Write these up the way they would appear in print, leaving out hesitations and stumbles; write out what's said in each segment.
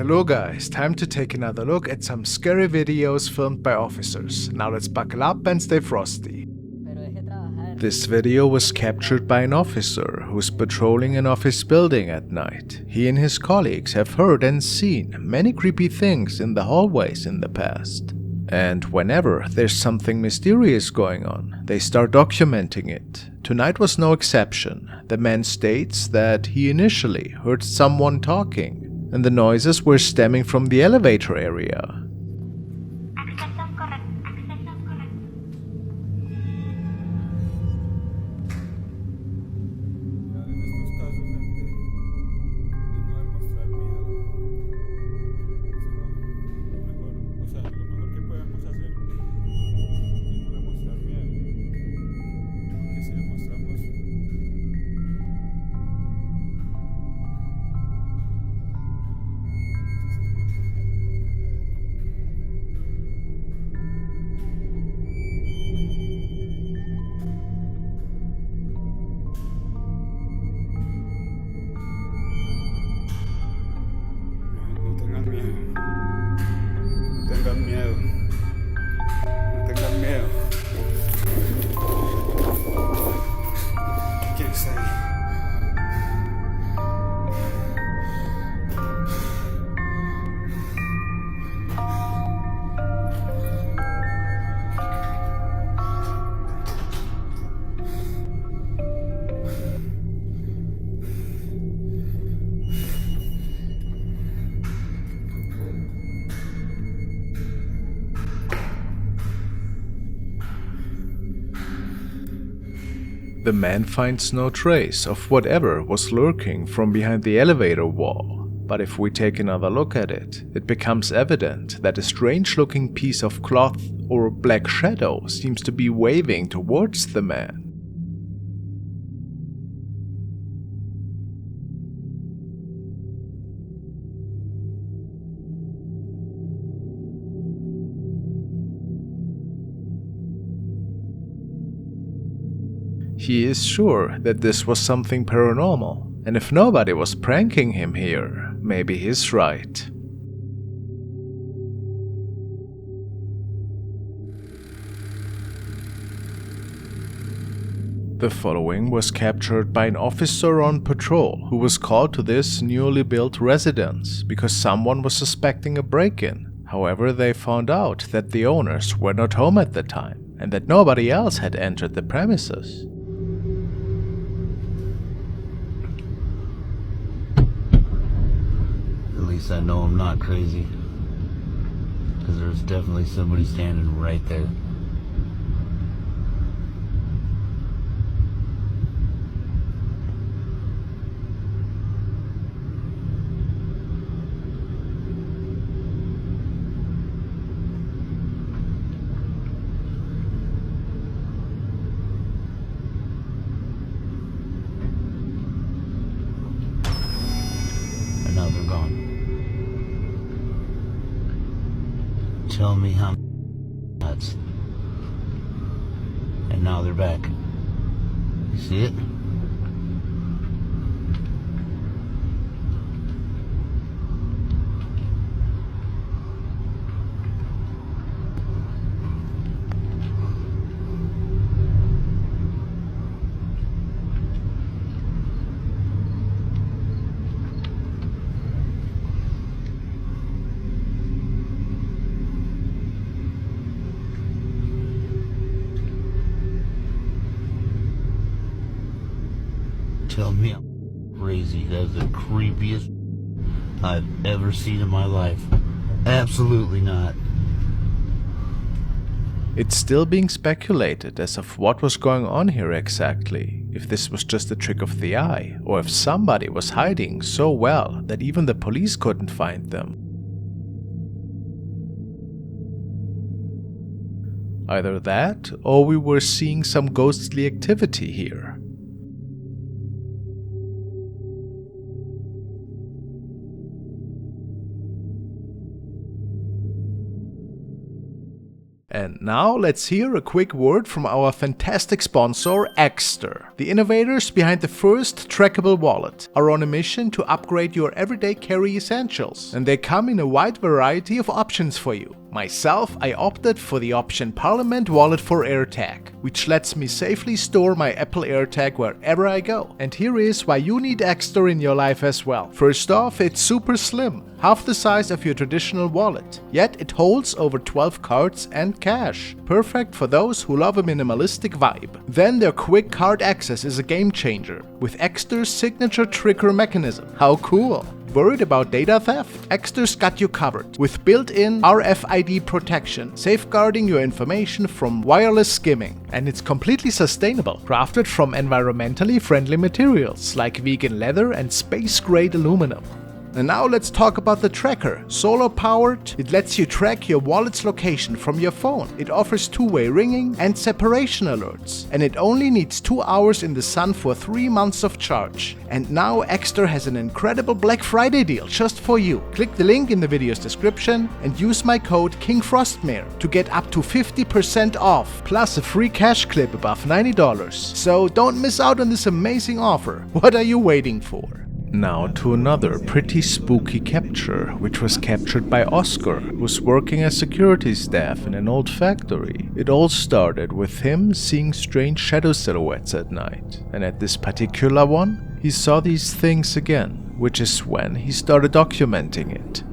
Hello guys, time to take another look at some scary videos filmed by officers. Now let's buckle up and stay frosty. This video was captured by an officer who's patrolling an office building at night. He and his colleagues have heard and seen many creepy things in the hallways in the past. And whenever there's something mysterious going on, they start documenting it. Tonight was no exception. The man states that he initially heard someone talking, and the noises were stemming from the elevator area. The man finds no trace of whatever was lurking from behind the elevator wall, but if we take another look at it, it becomes evident that a strange-looking piece of cloth or black shadow seems to be waving towards the man. He is sure that this was something paranormal, and if nobody was pranking him here, maybe he's right. The following was captured by an officer on patrol who was called to this newly built residence because someone was suspecting a break-in. However, they found out that the owners were not home at the time and that nobody else had entered the premises. At least I know I'm not crazy, because there's definitely somebody standing right there. And now they're gone. Tell me how nuts. And now they're back. You see it? Tell me I'm crazy. That's the creepiest I've ever seen in my life. Absolutely not. It's still being speculated as of what was going on here exactly, if this was just a trick of the eye, or if somebody was hiding so well that even the police couldn't find them. Either that, or we were seeing some ghostly activity here. And now let's hear a quick word from our fantastic sponsor, Exter. The innovators behind the first trackable wallet are on a mission to upgrade your everyday carry essentials, and they come in a wide variety of options for you. Myself, I opted for the option Parliament Wallet for AirTag, which lets me safely store my Apple AirTag wherever I go. And here is why you need Exter in your life as well. First off, it's super slim, half the size of your traditional wallet, yet it holds over 12 cards and cash. Perfect for those who love a minimalistic vibe. Then their quick card access is a game changer, with Exter's signature trigger mechanism. How cool! Worried about data theft? Exter's got you covered with built-in RFID protection, safeguarding your information from wireless skimming. And it's completely sustainable, crafted from environmentally friendly materials like vegan leather and space-grade aluminum. And now let's talk about the tracker. Solar powered, it lets you track your wallet's location from your phone. It offers two-way ringing and separation alerts. And it only needs 2 hours in the sun for 3 months of charge. And now Exter has an incredible Black Friday deal just for you. Click the link in the video's description and use my code KingFrostmare to get up to 50% off, plus a free cash clip above $90. So don't miss out on this amazing offer. What are you waiting for? Now to another pretty spooky capture, which was captured by Oscar, who's working as security staff in an old factory. It all started with him seeing strange shadow silhouettes at night, and at this particular one, he saw these things again, which is when he started documenting it.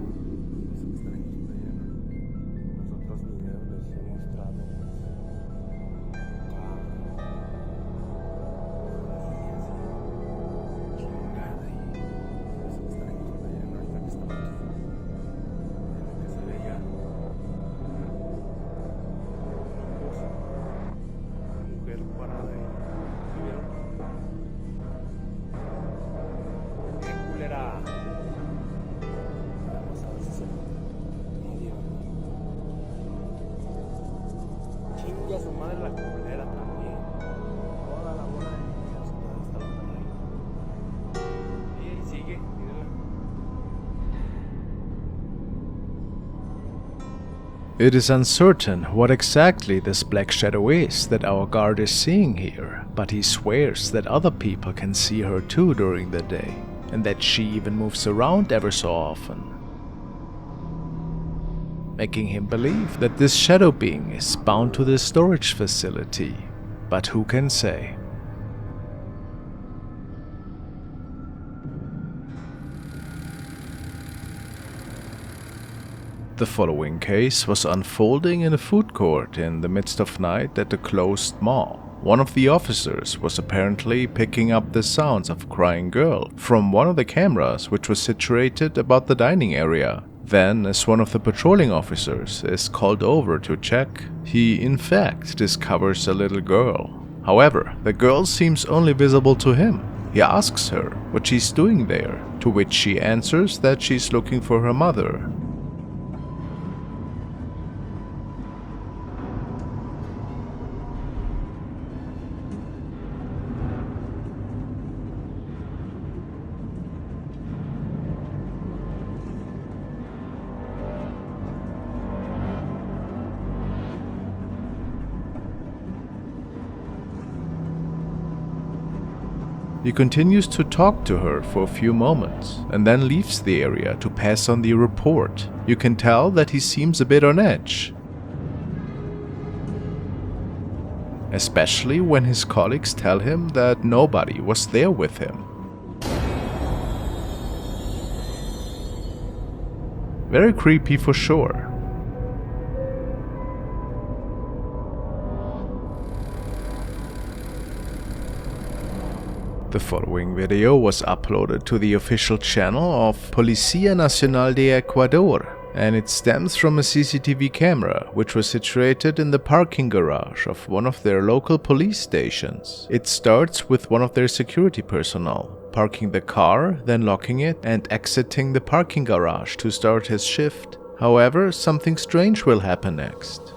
Su madre la culera también. Toda la bola de niños toda esta locura. Y ahí sigue. It is uncertain what exactly this black shadow is that our guard is seeing here, but he swears that other people can see her too during the day, and that she even moves around ever so often, making him believe that this shadow being is bound to the storage facility. But who can say? The following case was unfolding in a food court in the midst of night at a closed mall. One of the officers was apparently picking up the sounds of a crying girl from one of the cameras which was situated about the dining area. Then, as one of the patrolling officers is called over to check, he in fact discovers a little girl. However, the girl seems only visible to him. He asks her what she's doing there, to which she answers that she's looking for her mother. He continues to talk to her for a few moments and then leaves the area to pass on the report. You can tell that he seems a bit on edge, especially when his colleagues tell him that nobody was there with him. Very creepy for sure. The following video was uploaded to the official channel of Policía Nacional de Ecuador, and it stems from a CCTV camera which was situated in the parking garage of one of their local police stations. It starts with one of their security personnel parking the car, then locking it and exiting the parking garage to start his shift. However, something strange will happen next.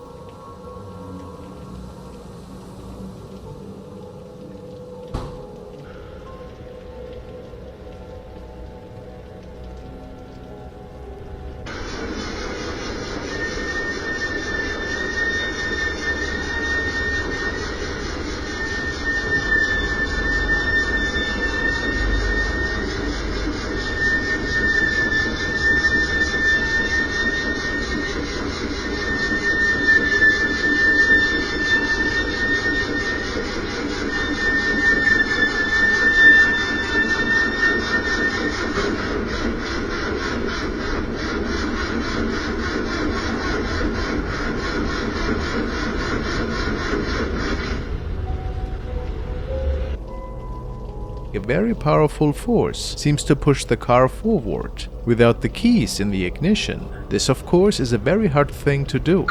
very powerful force seems to push the car forward. Without the keys in the ignition, this of course is a very hard thing to do.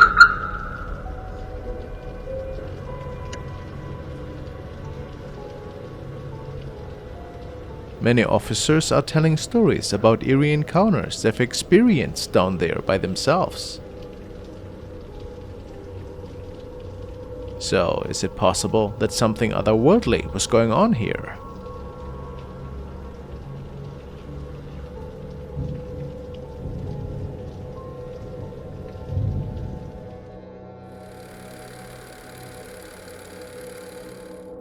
Many officers are telling stories about eerie encounters they've experienced down there by themselves. So, is it possible that something otherworldly was going on here?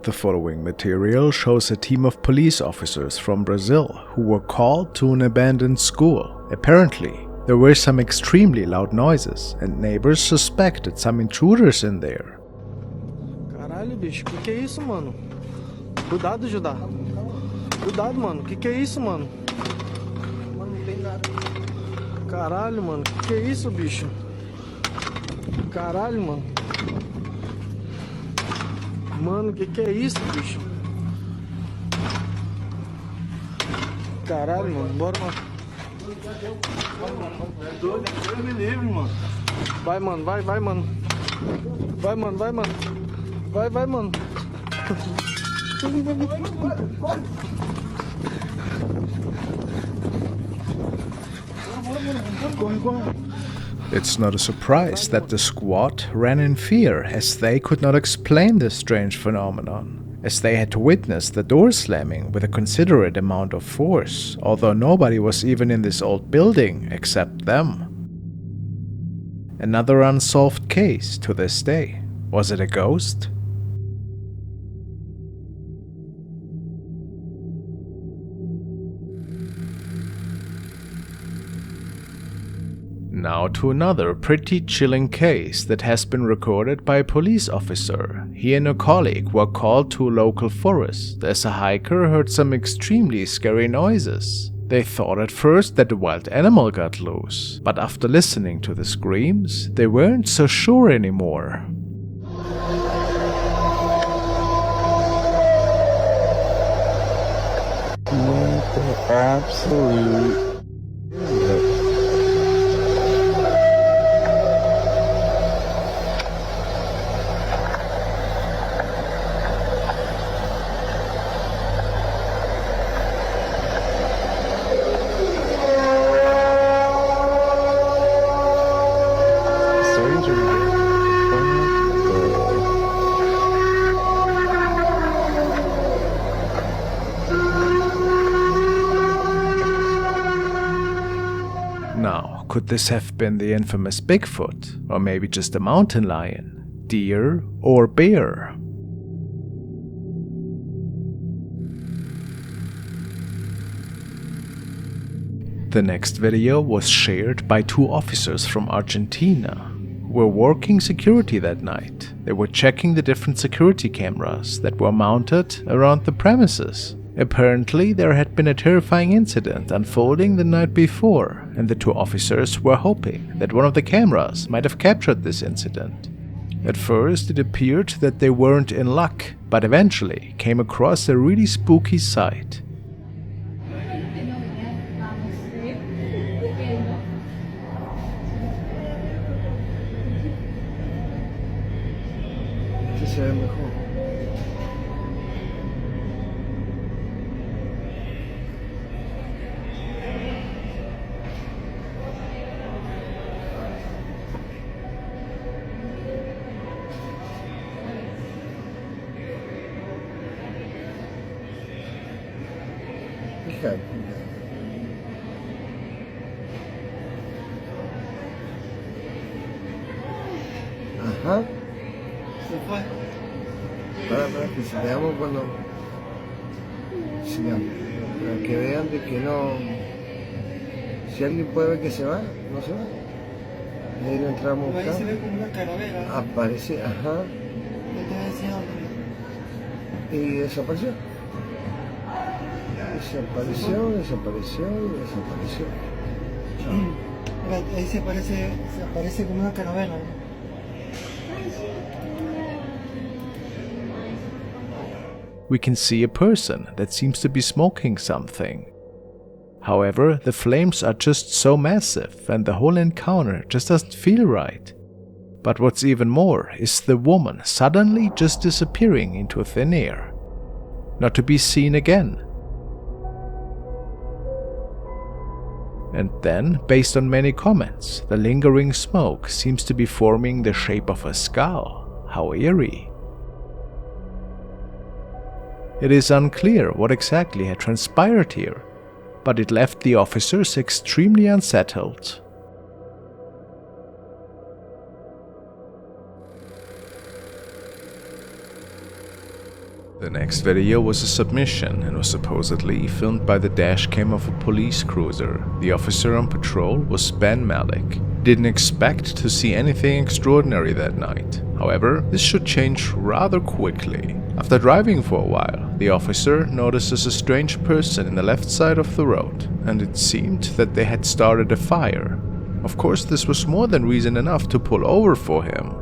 The following material shows a team of police officers from Brazil who were called to an abandoned school. Apparently, there were some extremely loud noises and neighbors suspected some intruders in there. Caralho, bicho, que é isso, mano? Cuidado, Judá. Cuidado, mano. Que é isso, mano? Mano, não tem nada. Caralho, mano. Que é isso, bicho? Caralho, mano. Mano, que é isso, bicho? Caralho, mano. Bora, mano. Deus me livre, mano. Vai, mano. Vai, mano. Vai, mano. Vai, mano. Vai, mano. It's not a surprise that the squad ran in fear as they could not explain this strange phenomenon, as they had witnessed the door slamming with a considerate amount of force, although nobody was even in this old building except them. Another unsolved case to this day. Was it a ghost? Now to another pretty chilling case that has been recorded by a police officer. He and a colleague were called to a local forest as a hiker heard some extremely scary noises. They thought at first that a wild animal got loose, but after listening to the screams, they weren't so sure anymore. Absolute. Now, could this have been the infamous Bigfoot, or maybe just a mountain lion, deer, or bear? The next video was shared by two officers from Argentina who were working security that night. They were checking the different security cameras that were mounted around the premises. Apparently, there had been a terrifying incident unfolding the night before, and the two officers were hoping that one of the cameras might have captured this incident. At first, it appeared that they weren't in luck, but eventually came across a really spooky sight. Ajá. Se fue. Para que se veamos cuando sigamos. Para que vean de que no. Si alguien puede ver que se va, no se va. Y ahí lo entramos a Ahí buscar. se ve como una calavera. Aparece, ajá. No te voy a decir dónde. Y desapareció. Desapareció. Mira, ahí se aparece como una calavera. we can see a person that seems to be smoking something. However, the flames are just so massive and the whole encounter just doesn't feel right. But what's even more is the woman suddenly just disappearing into thin air, not to be seen again. And then, based on many comments, the lingering smoke seems to be forming the shape of a skull. How eerie. It is unclear what exactly had transpired here, but it left the officers extremely unsettled. The next video was a submission and was supposedly filmed by the dashcam of a police cruiser. The officer on patrol was Ben Malik. Didn't expect to see anything extraordinary that night. However, this should change rather quickly. After driving for a while, the officer notices a strange person in the left side of the road, and it seemed that they had started a fire. Of course, this was more than reason enough to pull over for him.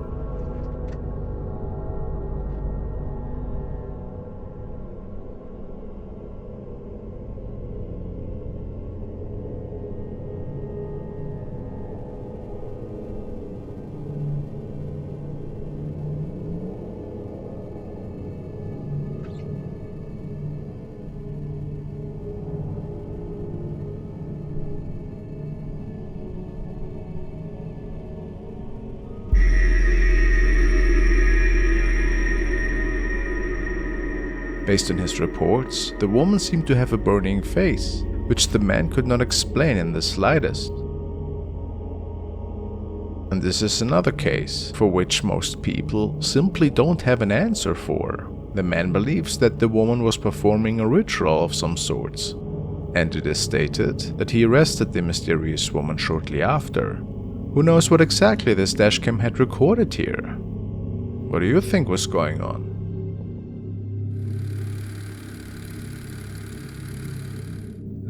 Based on his reports, the woman seemed to have a burning face, which the man could not explain in the slightest. And this is another case for which most people simply don't have an answer for. The man believes that the woman was performing a ritual of some sorts, and it is stated that he arrested the mysterious woman shortly after. Who knows what exactly this dashcam had recorded here? What do you think was going on?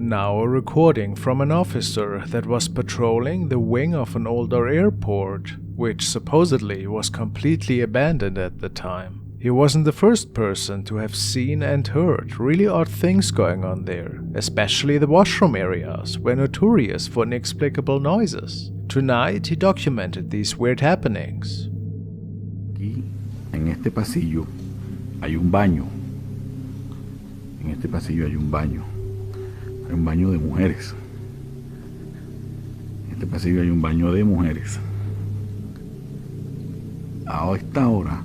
Now a recording from an officer that was patrolling the wing of an older airport, which supposedly was completely abandoned at the time. He wasn't the first person to have seen and heard really odd things going on there, especially the washroom areas were notorious for inexplicable noises. Tonight he documented these weird happenings. Aquí, en este pasillo, hay un baño. En este pasillo hay un baño. Hay un baño de mujeres. En este pasillo hay un baño de mujeres. A esta hora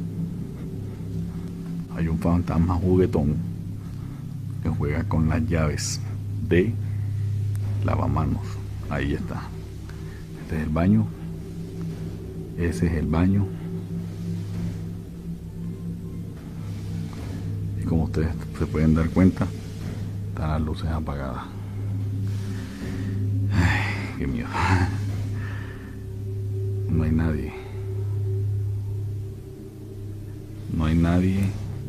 hay un fantasma juguetón que juega con las llaves de lavamanos. Ahí está. Este es el baño. Ese es el baño. Y como ustedes se pueden dar cuenta, están las luces apagadas. Ay, qué miedo. No hay nadie. No hay nadie,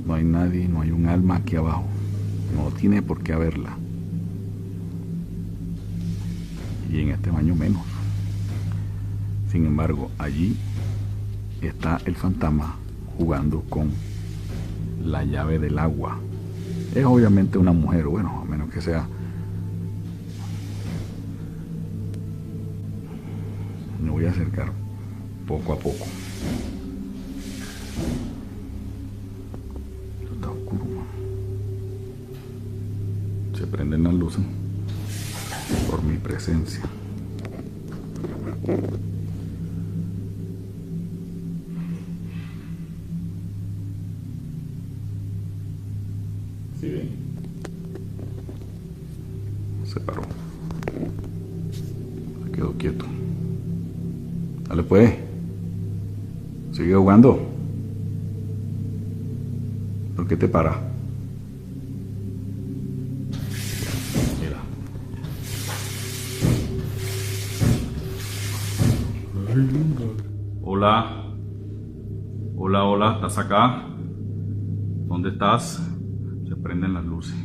no hay nadie, no hay un alma aquí abajo. No tiene por qué haberla. Y en este baño menos. Sin embargo, allí está el fantasma jugando con la llave del agua. Es obviamente una mujer, bueno, a menos que sea. Me voy a acercar poco a poco. Esto está oscuro, man. Se prenden las luces por mi presencia. ¿Sí ven? Se paró. Se quedó quieto. Dale pues. Sigue jugando. ¿Por qué te para? Mira. Hola. Hola, hola. ¿Estás acá? ¿Dónde estás? Se prenden las luces.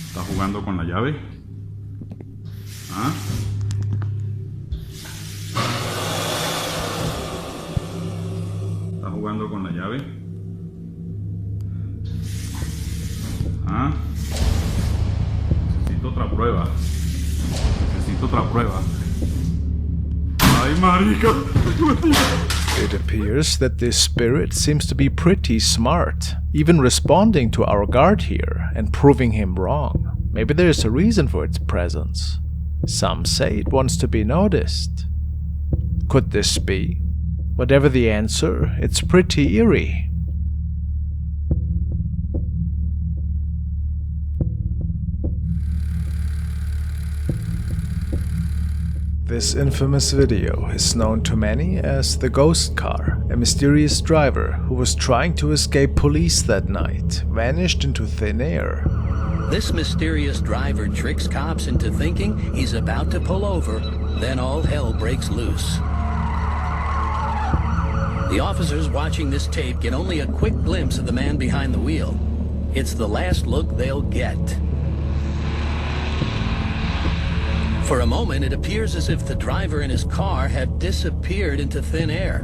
¿Estás jugando con la llave? ¿Ah? ¿Estás jugando con la llave? prueba. Necesito otra prueba. Ay, marica. It appears that this spirit seems to be pretty smart, even responding to our guard here and proving him wrong. Maybe there's a reason for its presence. Some say it wants to be noticed. Could this be? Whatever the answer, it's pretty eerie. This infamous video is known to many as the ghost car. A mysterious driver who was trying to escape police that night vanished into thin air. This mysterious driver tricks cops into thinking he's about to pull over, then all hell breaks loose. The officers watching this tape get only a quick glimpse of the man behind the wheel. It's the last look they'll get. For a moment, it appears as if the driver and his car have disappeared into thin air.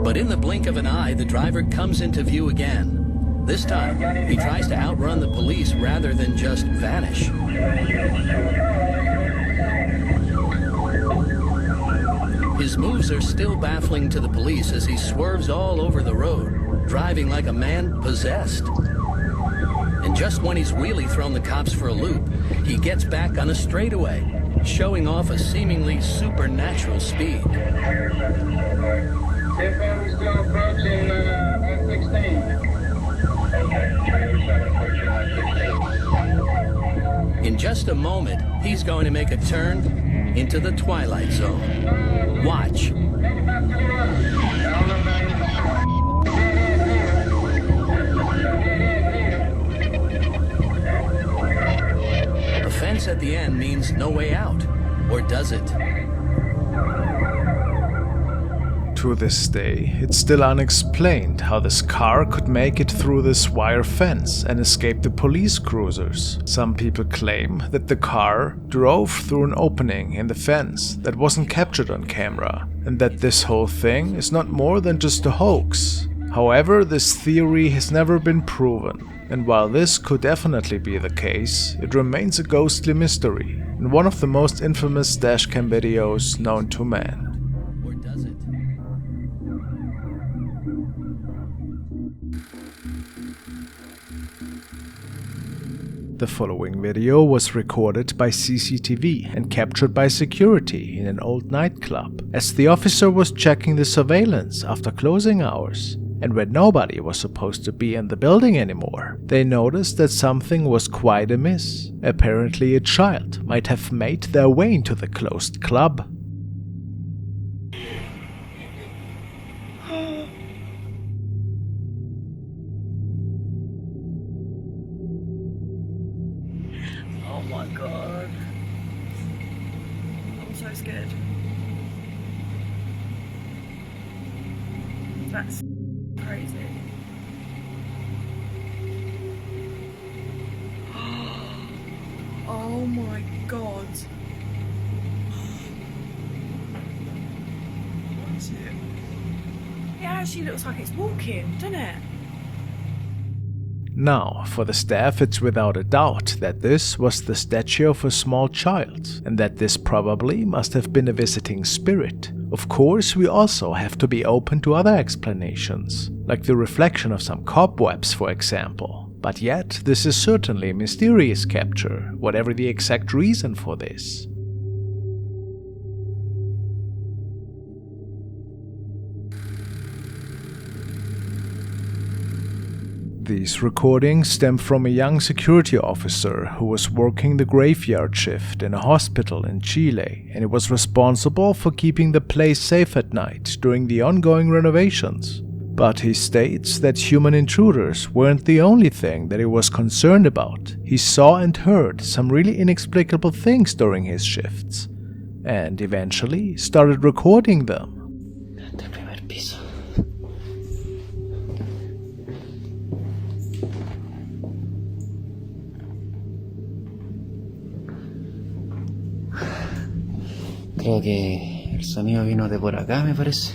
But in the blink of an eye, the driver comes into view again. This time, he tries to outrun the police rather than just vanish. His moves are still baffling to the police as he swerves all over the road, driving like a man possessed. And just when he's really thrown the cops for a loop, he gets back on a straightaway, showing off a seemingly supernatural speed. In just a moment, he's going to make a turn into the Twilight Zone. Watch. The fence at the end means no way out, or does it? To this day, it's still unexplained how this car could make it through this wire fence and escape the police cruisers. Some people claim that the car drove through an opening in the fence that wasn't captured on camera, and that this whole thing is not more than just a hoax. However, this theory has never been proven, and while this could definitely be the case, it remains a ghostly mystery and one of the most infamous dashcam videos known to man. Or does it? The following video was recorded by CCTV and captured by security in an old nightclub, as the officer was checking the surveillance after closing hours. And when nobody was supposed to be in the building anymore, they noticed that something was quite amiss. Apparently a child might have made their way into the closed club. Oh my god. I'm so scared. That's crazy. Oh my god. What is it? It actually looks like it's walking, doesn't it? Now, for the staff, it's without a doubt that this was the statue of a small child, and that this probably must have been a visiting spirit. Of course, we also have to be open to other explanations, like the reflection of some cobwebs, for example. But yet, this is certainly a mysterious capture, whatever the exact reason for this. These recordings stem from a young security officer who was working the graveyard shift in a hospital in Chile, and he was responsible for keeping the place safe at night during the ongoing renovations. But he states that human intruders weren't the only thing that he was concerned about. He saw and heard some really inexplicable things during his shifts, and eventually started recording them. Creo que el sonido vino de por acá, me parece.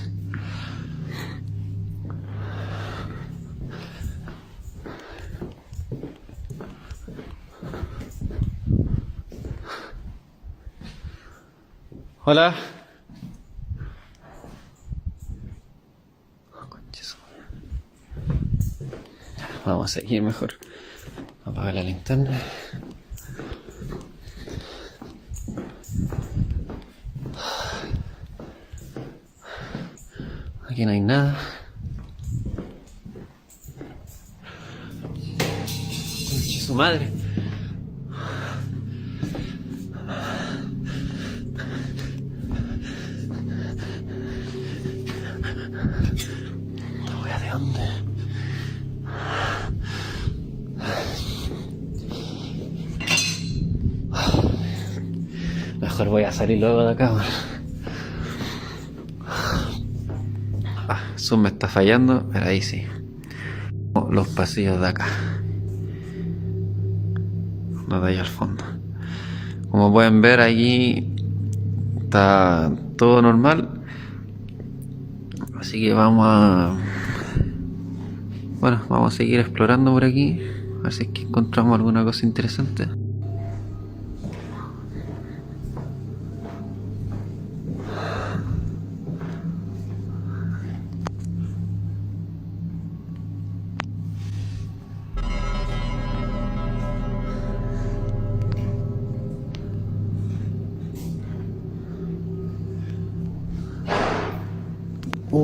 Hola. Vamos a seguir mejor. Apaga la linterna. Aquí no hay nada. Conche su madre. La wea de dónde. Mejor voy a salir luego de acá. Zoom me está fallando, pero ahí sí. Los pasillos de acá. Los de ahí al fondo. Como pueden ver, allí está todo normal. Así que vamos a seguir explorando por aquí. A ver si es que encontramos alguna cosa interesante.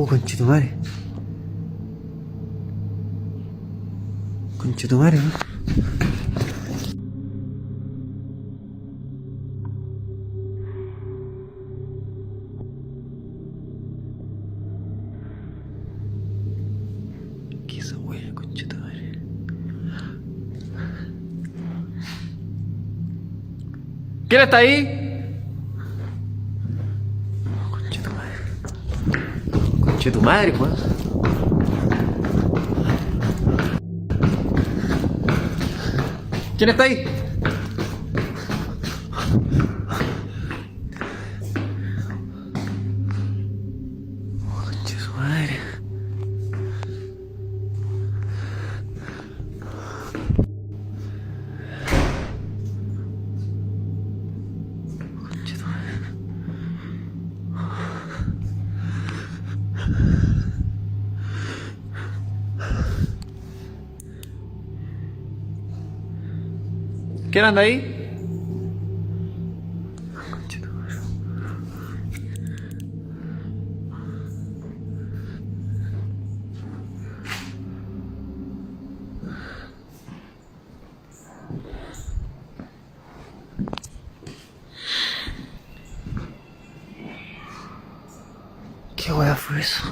Conchetumare. Conchetumare, ¿no? ¿Qué es esa wea, conchetumare? ¿Quién está ahí? Conche tu madre, pues. ¿Quién está ahí? Conche su madre. Conche tu madre. ¿Quién anda ahí? ¿Qué hueá fue eso?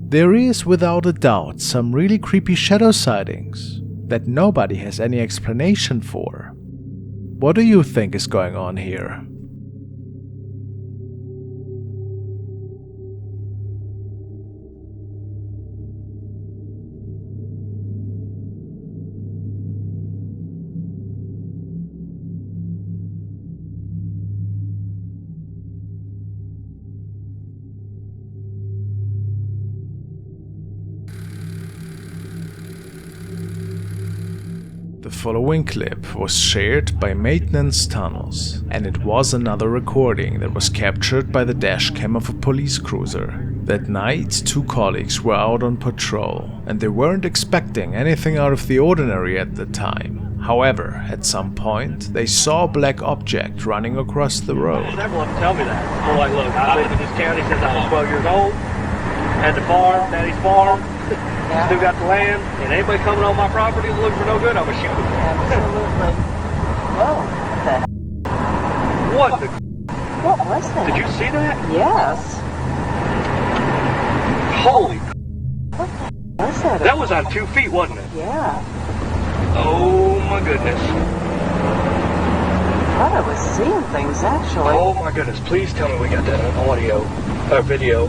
There is, without a doubt, some really creepy shadow sightings that nobody has any explanation for. What do you think is going on here? The following clip was shared by Maintenance Tunnels, and it was another recording that was captured by the dashcam of a police cruiser. That night, two colleagues were out on patrol, and they weren't expecting anything out of the ordinary at the time. However, at some point, they saw a black object running across the road. Everyone tell me that. We're like, look, I lived in this county since I was 12 years old, had the farm, daddy's farm, still got the land, and anybody coming on my property looking for no good, I'm gonna shoot them. Absolutely. Whoa, what the? What the? What was that? Did you see that? Yes. Holy. What the was that? That was on 2 feet, wasn't it? Yeah. Oh my goodness. I thought I was seeing things actually. Oh my goodness, please tell me we got that on audio, or video.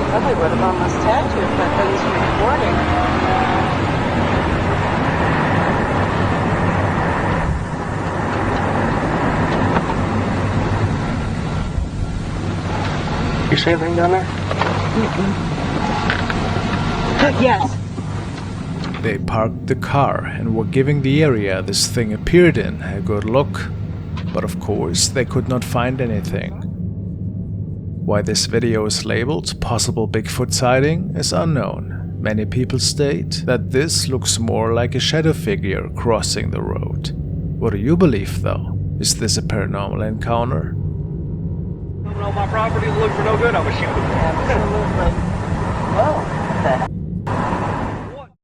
Probably would have almost had to if that thing's recording. You see anything down there? Yes. They parked the car and were giving the area this thing appeared in a good look, but of course they could not find anything. Why this video is labeled possible Bigfoot sighting is unknown. Many people state that this looks more like a shadow figure crossing the road. What do you believe though? Is this a paranormal encounter? Coming on my property looking for no good, I'm gonna shoot him. Absolutely. Whoa.